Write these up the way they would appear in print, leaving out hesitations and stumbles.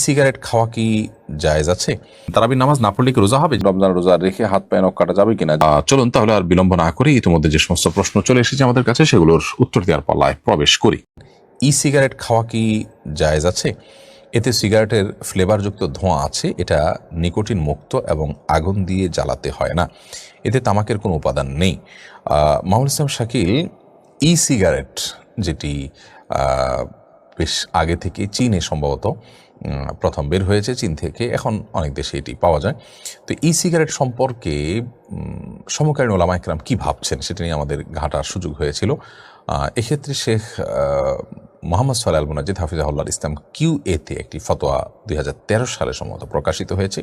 Cigarette খাওয়া কি জায়েজ আছে? তারাবির নামাজ না পড়লে কি রোজা হবে? রমজান রোজা রেখে হাত পায়ে নখ কাটা যাবে কিনা? চলুন তাহলে আর বিলম্ব না করে ইতিমধ্যে যে সমস্ত প্রশ্ন চলে এসেছে আমাদের কাছে সেগুলোর উত্তর দেওয়ার পাল্লায় প্রবেশ করি। সিগারেট খাওয়া কি জায়েজ আছে? এতে সিগারেটের ফ্লেভারযুক্ত ধোঁয়া আছে, এটা নিকোটিন মুক্ত এবং আগুন দিয়ে জ্বালাতে হয় না, এতে তামাকের কোনো উপাদান নেই। মাহমুদ ইসলাম শাকিল, সিগারেট যেটি বেশ আগে থেকে চীনে সম্ভবত প্রথম বের হয়েছে, চীন থেকে এখন অনেক দেশে এটি পাওয়া যায়। তো সিগারেট সম্পর্কে সমকালীন ওলামা ইকরাম কী ভাবছেন সেটা নিয়ে আমাদের ঘাটার সুযোগ হয়েছিল। এক্ষেত্রে শেখ মোহাম্মদ সোহেল আল মুনাজ্জিদ হাফিজাহুল্লাহ ইসলাম QA-তে একটি ফতোয়া 2013 সালে সম্ভবত প্রকাশিত হয়েছে।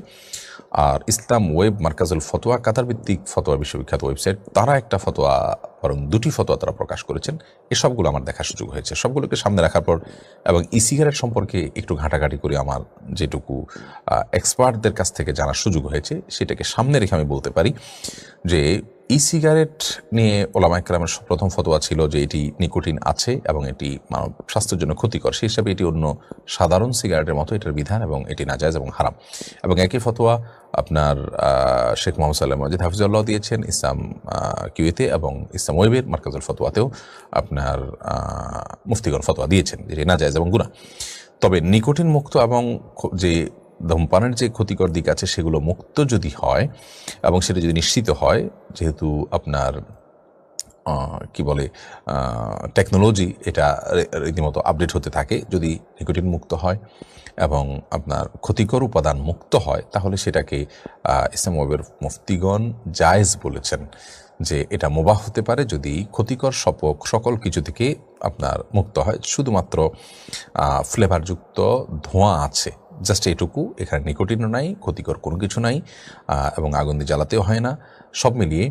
আর ইসলাম ওয়েব মার্কাজুল ফতোয়া, কাতার ভিত্তিক ফতোয়া বিশ্ববিখ্যাত ওয়েবসাইট, তারা একটা ফতোয়া, বরং দুটি ফতোয়া তারা প্রকাশ করেছেন। এসবগুলো আমার দেখার সুযোগ হয়েছে। সবগুলোকে সামনে রাখার পর এবং সিগারেট সম্পর্কে একটু ঘাঁটাঘাঁটি করে আমার যেটুকু এক্সপার্টদের কাছ থেকে জানার সুযোগ হয়েছে সেটাকে সামনে রেখে আমি বলতে পারি যে সিগারেট নিয়ে ওলামা ইকরামের প্রথম ফতোয়া ছিল যে এটি নিকোটিন আছে এবং এটি মানব স্বাস্থ্যের জন্য ক্ষতিকর। সেই হিসাবে এটি অন্য সাধারণ সিগারেটের মতো এটার বিধান এবং এটি নাজায়েজ এবং হারাম। এবং একই ফতোয়া আপনার শেখ মোহাম্মদ সোহেল আল মুনাজ্জিদ হাফিজাহুল্লাহ দিয়েছেন ইসলাম QA-তে, এবং ইসলাম ওয়েবের মার্কাজুল ফতোয়াতেও আপনার মুফতিগণ ফতোয়া দিয়েছেন যে নাজায়েজ এবং গুনাহ। তবে নিকোটিন মুক্ত এবং যে ধূমপানের যে ক্ষতিকর দিক আছে সেগুলো মুক্ত যদি হয় এবং সেটা যদি নিশ্চিত হয়, যেহেতু আপনার কি বলে টেকনোলজি এটা রীতিমতো আপডেট হতে থাকে, যদি নিকোটিন মুক্ত হয় এবং আপনার ক্ষতিকর উপাদান মুক্ত হয় তাহলে সেটাকে ইসলাম ওয়েবের মুফতিগণ জায়েজ বলেছেন যে এটা মুবাহ হতে পারে যদি ক্ষতিকর সকল কিছু থেকে আপনার মুক্ত হয়, শুধুমাত্র ফ্লেভারযুক্ত ধোঁয়া আছে, জাস্ট এটুকু, এখানে নিকোটিনও নাই, ক্ষতিকর কোনো কিছু নাই এবং আগুন দিয়ে জ্বালাতেও হয় না। সব মিলিয়ে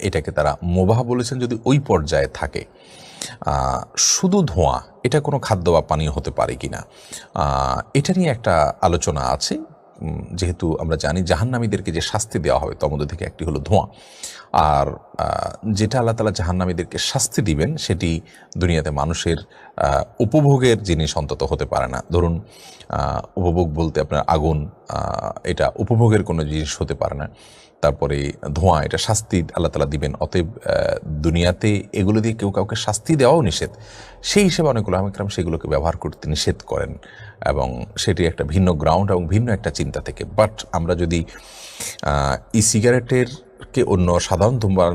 এটাকে তারা মুবাহ বলেছেন যদি ওই পর্যায়ে থাকে। শুধু ধোঁয়া, এটা কোনো খাদ্য বা পানীয় হতে পারে কি না এটা নিয়ে একটা আলোচনা আছে। যেহেতু আমরা জানি জাহান্নামীদেরকে যে শাস্তি দেওয়া হবে তার মধ্যে থেকে একটি হলো ধোঁয়া, আর যেটা আল্লাহ তাআলা জাহান্নামীদেরকে শাস্তি দিবেন সেটি দুনিয়াতে মানুষের উপভোগের জিনিস অন্তত হতে পারে না। ধরুন উপভোগ বলতে আপনার আগুন, এটা উপভোগের কোনো জিনিস হতে পারে না। তারপরে ধোঁয়া, এটা শাস্তি আল্লাহ তাআলা দিবেন। অতএব দুনিয়াতে এগুলো দিয়ে কেউ কাউকে শাস্তি দেওয়াও নিষেধ। সেই হিসেবে অনেক ওলামা ইকরাম সেগুলোকে ব্যবহার করতে নিষেধ করেন এবং সেটি একটা ভিন্ন গ্রাউন্ড এবং ভিন্ন একটা চিন্তা থেকে। বাট আমরা যদি সিগারেটের কে অন্য সাধারণ ধূমপান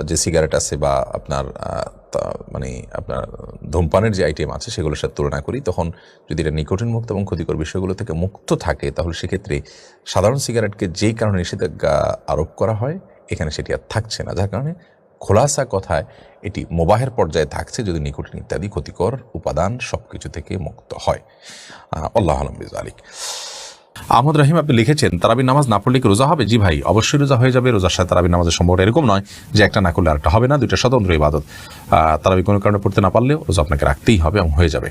যে সিগারেট আছে বা আপনার মানে আপনার ধূমপানের যে আইটেম আছে সেগুলোর সাথে তুলনা করি, তখন যদি এটা নিকোটিন মুক্ত এবং ক্ষতিকর বিষয়গুলো থেকে মুক্ত থাকে তাহলে সেক্ষেত্রে সাধারণ সিগারেটকে যেই কারণে নিষেধাজ্ঞা আরোপ করা হয় এখানে সেটি আর থাকছে না, যার কারণে খোলাসা কথায় এটি মুবাহের পর্যায়ে থাকছে যদি নিকোটিন ইত্যাদি ক্ষতিকর উপাদান সব কিছু থেকে মুক্ত হয়। আল্লাহু আ'লাম বিযালিক। আহমদ রাহিম, আপনি লিখেছেন তারাবির নামাজ না পড়লে কি রোজা হবে? জি ভাই, অবশ্যই রোজা হয়ে যাবে। রোজার সাথে তারাবির নামাজের সম্পর্ক এরকম নয় যে একটা না করলে আরেকটা হবে না, দুইটা স্বতন্ত্র ইবাদত। তারাবি কোনো কারণে পড়তে না পারলেও রোজা আপনাকে রাখতেই হবে এবং হয়ে যাবে।